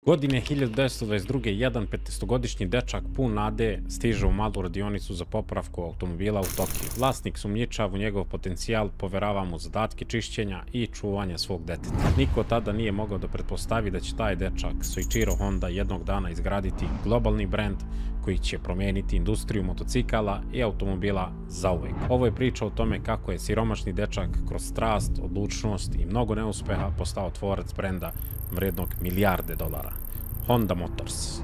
Godine 1922. jedan 15-godišnji dečak pun nade stiže u malu radionicu za popravku automobila u Tokiju. Vlasnik sumnjičav u njegov potencijal, poverava mu zadatke čišćenja i čuvanja svog deteta. Niko tada nije mogao da pretpostavi da će taj dečak, Soichiro Honda, jednog dana izgraditi globalni brend koji će promeniti industriju motocikala i automobila zauvek. Ovo je priča o tome kako je siromašni dečak kroz strast, odlučnost i mnogo neuspeha postao tvorac brenda vrednog milijarde dolara. Honda Motors.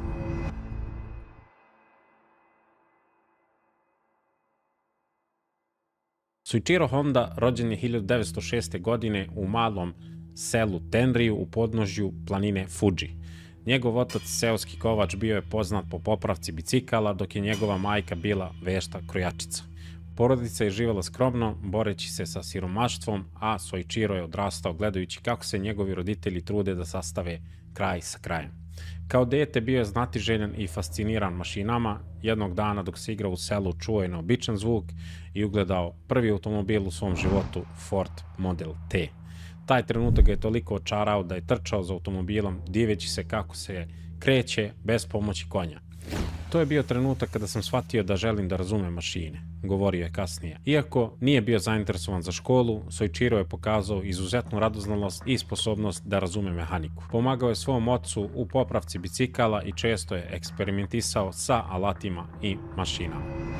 Soichiro Honda rođen je 1906. godine u malom selu Tenriju u podnožju planine Fuji. Njegov otac, seoski kovač, bio je poznat po popravci bicikala, dok je njegova majka bila vešta krojačica. Porodica je živjela skromno, boreći se sa siromaštvom, a Soichiro je odrastao gledajući kako se njegovi roditelji trude da sastave kraj sa krajem. Kao dete bio je znatiželjan i fasciniran mašinama. Jednog dana dok se igrao u selu čuo je neobičan zvuk i ugledao prvi automobil u svom životu, Ford Model T. Taj trenutak ga je toliko očarao da je trčao za automobilom, diveći se kako se kreće bez pomoći konja. To je bio trenutak kada sam shvatio da želim da razumem mašine, govorio je kasnije. Iako nije bio zainteresovan za školu, Soichiro je pokazao izuzetnu radoznalost i sposobnost da razume mehaniku. Pomagao je svom ocu u popravci bicikala i često je eksperimentisao sa alatima i mašinama.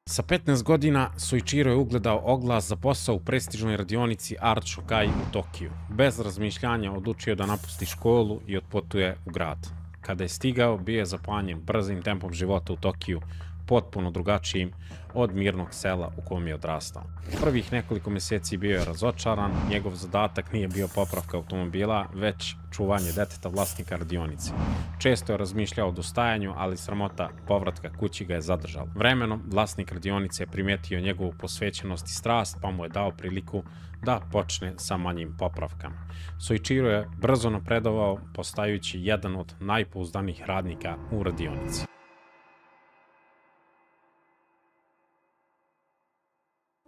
Sa 15 godina Soichiro je ugledao oglas za posao u prestižnoj radionici Art Shokai u Tokiju. Bez razmišljanja odlučio da napusti školu i otputuje u grad. Kada je stigao, bio je zapanjen brzim tempom života u Tokiju, potpuno drugačijim od mirnog sela u kom je odrastao. Prvih nekoliko mjeseci bio je razočaran, njegov zadatak nije bio popravka automobila, već čuvanje deteta vlasnika radionice. Često je razmišljao o dostajanju, ali sramota povratka kući ga je zadržala. Vremenom, vlasnik radionice je primijetio njegovu posvećenost i strast, pa mu je dao priliku da počne sa manjim popravkama. Soichiro je brzo napredovao, postajući jedan od najpouzdanijih radnika u radionici.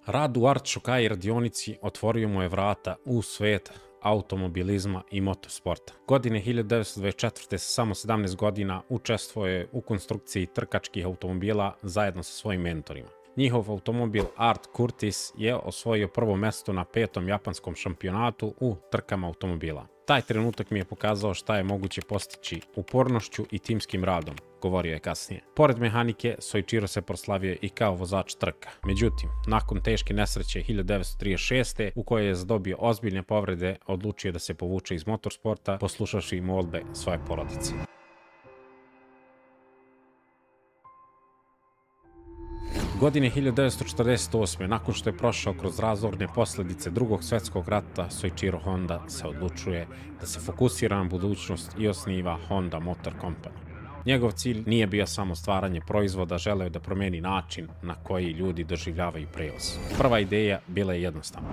Rad u Art Shokai radionici otvorio mu je vrata u svet automobilizma i motosporta. Godine 1924. sa samo 17 godina učestvovao je u konstrukciji trkačkih automobila zajedno sa svojim mentorima. Njihov automobil Art Curtis je osvojio prvo mesto na 5. japanskom šampionatu u trkama automobila. Taj trenutak mi je pokazao šta je moguće postići upornošću i timskim radom, govorio je kasnije. Pored mehanike, Soichiro se proslavio i kao vozač trka. Međutim, nakon teške nesreće 1936. u kojoj je zadobio ozbiljne povrede, odlučio da se povuče iz motorsporta, poslušavši molbe svoje porodice. Godine 1948. nakon što je prošao kroz razorne posljedice Drugog svjetskog rata, Soichiro Honda se odlučuje da se fokusira na budućnost i osniva Honda Motor Company. Njegov cilj nije bio samo stvaranje proizvoda, želeo je da promeni način na koji ljudi doživljavaju prevoz. Prva ideja bila je jednostavna: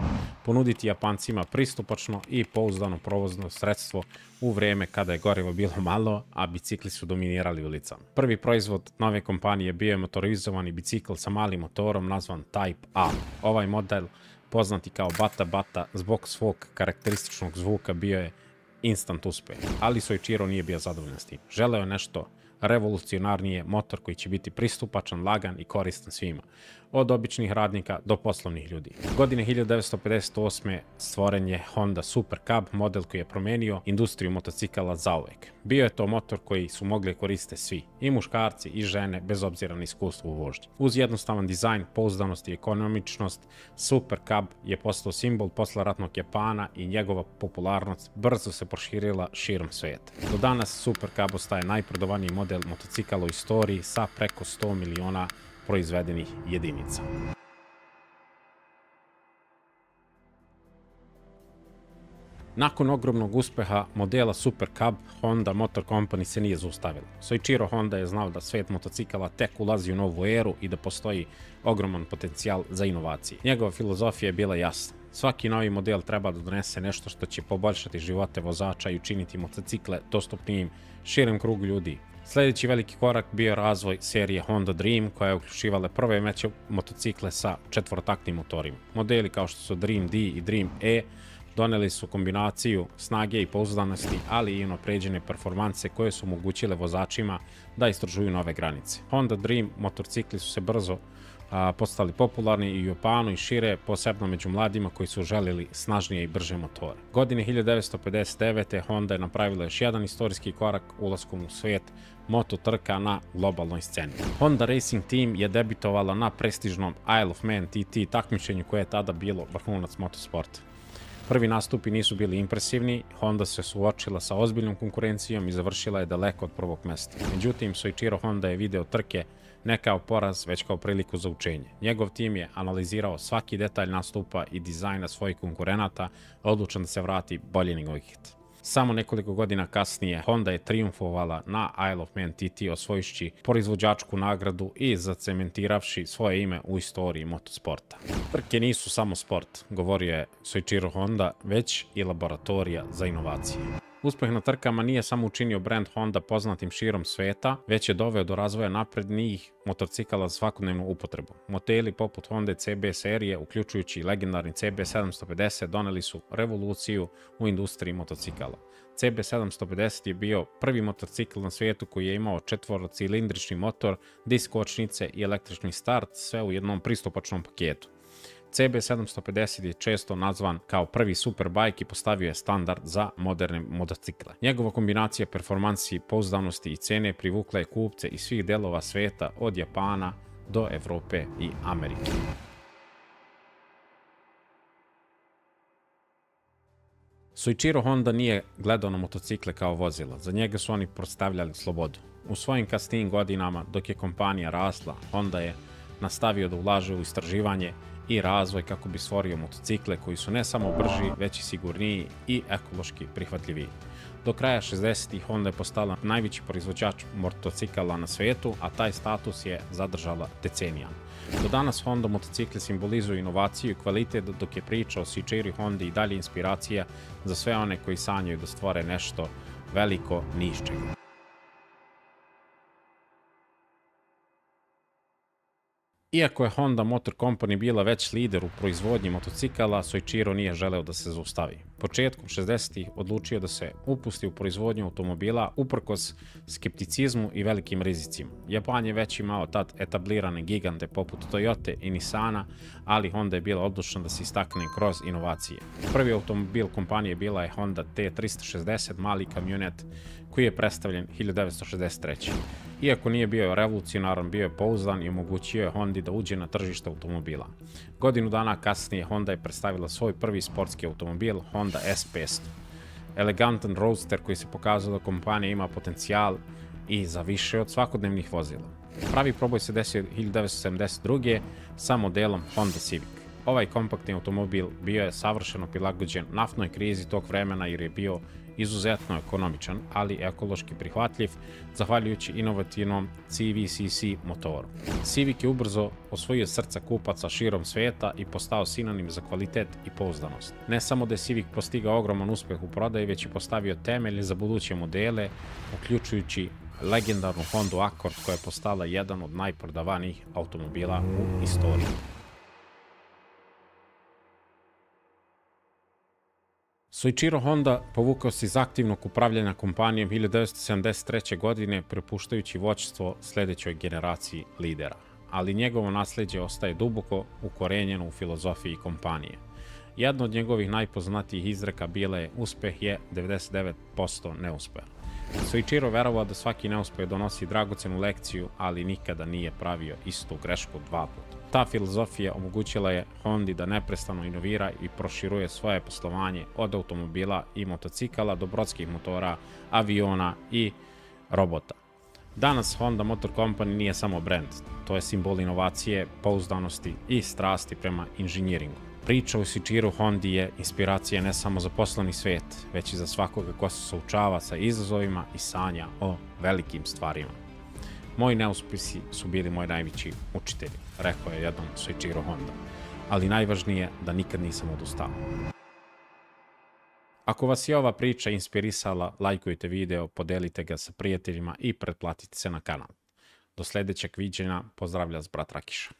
ponuditi Japancima pristupačno i pouzdano provozno sredstvo u vrijeme kada je gorivo bilo malo, a bicikli su dominirali ulicama. Prvi proizvod nove kompanije bio je motorizovani bicikl sa malim motorom nazvan Type A. Ovaj model, poznati kao Bata Bata, zbog svog karakterističnog zvuka bio je instant uspeh, ali Soichiro nije bio zadovoljan s tim. Želeo je nešto revolucionarnije, motor koji će biti pristupačan, lagan i koristan svima, od običnih radnika do poslovnih ljudi. Godine 1958. stvoren je Honda Super Cub, model koji je promenio industriju motocikala zauvek. Bio je to motor koji su mogli koristiti svi, i muškarci i žene, bez obzira na iskustvo u vožnji. Uz jednostavan dizajn, pouzdanost i ekonomičnost, Super Cub je postao simbol posleratnog Japana i njegova popularnost brzo se proširila širom sveta. Do danas Super Cub ostaje najprodavaniji model motocikala u istoriji sa preko 100 miliona proizvedenih jedinica. Nakon ogromnog uspeha modela Super Cub, Honda Motor Company se nije zaustavila. Soichiro Honda je znao da svet motocikala tek ulazi u novu eru i da postoji ogroman potencijal za inovacije. Njegova filozofija je bila jasna: svaki novi model treba da donese nešto što će poboljšati živote vozača i učiniti motocikle dostupnijim širem krugu ljudi. Sljedeći veliki korak bio je razvoj serije Honda Dream, koja je uključivala prve veće motocikle sa četvorotaktnim motorima. Modeli kao što su Dream D i Dream E Doneli su kombinaciju snage i pouzdanosti, ali i unapređene performanse koje su omogućile vozačima da istražuju nove granice. Honda Dream motorcikli su se brzo postali popularni i u Japanu i šire, posebno među mladima koji su želili snažnije i brže motore. Godine 1959. Honda je napravila još jedan istorijski korak ulaskom u svijet moto trka na globalnoj sceni. Honda Racing Team je debitovala na prestižnom Isle of Man TT takmičenju koje je tada bilo vrhunac motosporta. Prvi nastupi nisu bili impresivni, Honda se suočila sa ozbiljnom konkurencijom i završila je daleko od prvog mesta. Međutim, Soichiro Honda je video trke ne kao poraz, već kao priliku za učenje. Njegov tim je analizirao svaki detalj nastupa i dizajna svojih konkurenata, odlučan da se vrati bolje nego ikad. Samo nekoliko godina kasnije Honda je triumfovala na Isle of Man TT osvojujući proizvođačku nagradu i zacementiravši svoje ime u istoriji motosporta. Trke nisu samo sport, govorio je Soichiro Honda, već i laboratorija za inovacije. Uspeh na trkama nije samo učinio brand Honda poznatim širom sveta, već je doveo do razvoja naprednijih motorcikala za svakodnevnu upotrebu. Modeli poput Honda CB serije, uključujući legendarni CB 750, doneli su revoluciju u industriji motocikala. CB 750 je bio prvi motorcikl na svijetu koji je imao četvorocilindrični motor, disk kočnice i električni start, sve u jednom pristupačnom paketu. CB 750 je često nazvan kao prvi superbajk i postavio je standard za moderne motocikle. Njegova kombinacija performansi, pouzdanosti i cene privukla je kupce iz svih delova sveta, od Japana do Evrope i Amerike. Soichiro Honda nije gledao na motocikle kao vozila, za njega su oni predstavljali slobodu. U svojim kasnijim godinama, dok je kompanija rasla, Honda je nastavio da ulaže u istraživanje i razvoj kako bi stvorio motocikle koji su ne samo brži, već i sigurniji i ekološki prihvatljiviji. Do kraja 60-ih Honda je postala najveći proizvođač motocikala na svijetu, a taj status je zadržala decenijama. Do danas Honda motocikli simbolizuju inovaciju i kvalitet, dok je priča o Soichiro Hondi i dalje inspiracija za sve one koji sanjaju da stvore nešto veliko ni iz čega. Iako je Honda Motor Company bila već lider u proizvodnji motocikala, Soichiro nije želeo da se zaustavi. Početkom 60-ih odlučio da se upusti u proizvodnju automobila uprkos skepticizmu i velikim rizicima. Japan je već imao tad etablirane gigante poput Toyote i Nissana, ali Honda je bila odlučna da se istakne kroz inovacije. Prvi automobil kompanije bila je Honda T360, mali kamionet koji je predstavljen 1963. Iako nije bio revolucionaran, bio je pouzdan i omogućio je Hondi da uđe na tržište automobila. Godinu dana kasnije Honda je predstavila svoj prvi sportski automobil, Honda S500. Elegantan roadster koji se pokazao da kompanija ima potencijal i za više od svakodnevnih vozila. Pravi proboj se desio 1972. sa modelom Honda Civic. Ovaj kompaktni automobil bio je savršeno prilagođen naftnoj krizi tog vremena jer je bio izuzetno ekonomičan, ali ekološki prihvatljiv, zahvaljujući inovativnom CVCC motoru. Civic je ubrzo osvojio srca kupaca širom sveta i postao sinonim za kvalitet i pouzdanost. Ne samo da je Civic postigao ogroman uspeh u prodaji, već i postavio temelje za buduće modele, uključujući legendarnu Hondu Accord koja je postala jedan od najprodavanijih automobila u istoriji. Soichiro Honda povukao se iz aktivnog upravljanja kompanijom 1973. godine, prepuštajući vođstvo sljedećoj generaciji lidera, ali njegovo nasleđe ostaje duboko ukorenjeno u filozofiji kompanije. Jedna od njegovih najpoznatijih izreka bila je: uspeh je 99% neuspeha. Soichiro verovao da svaki neuspeh donosi dragocenu lekciju, ali nikada nije pravio istu grešku dva puta. Ta filozofija omogućila je Hondi da neprestano inovira i proširuje svoje poslovanje od automobila i motocikala do brodskih motora, aviona i robota. Danas Honda Motor Company nije samo brand, to je simbol inovacije, pouzdanosti i strasti prema inženjeringu. Priča o Soichiro Hondi je inspiracija ne samo za poslovni svet, već i za svakoga ko se suočava sa izazovima i sanja o velikim stvarima. Moji neuspjesi su bili moji najveći učitelji, rekao je jednom Soichiro Honda, ali najvažnije da nikad nisam odustao. Ako vas je ova priča inspirisala, lajkujte video, podelite ga sa prijateljima i pretplatite se na kanal. Do sljedećeg viđenja, pozdravlja vas brat Rakiša.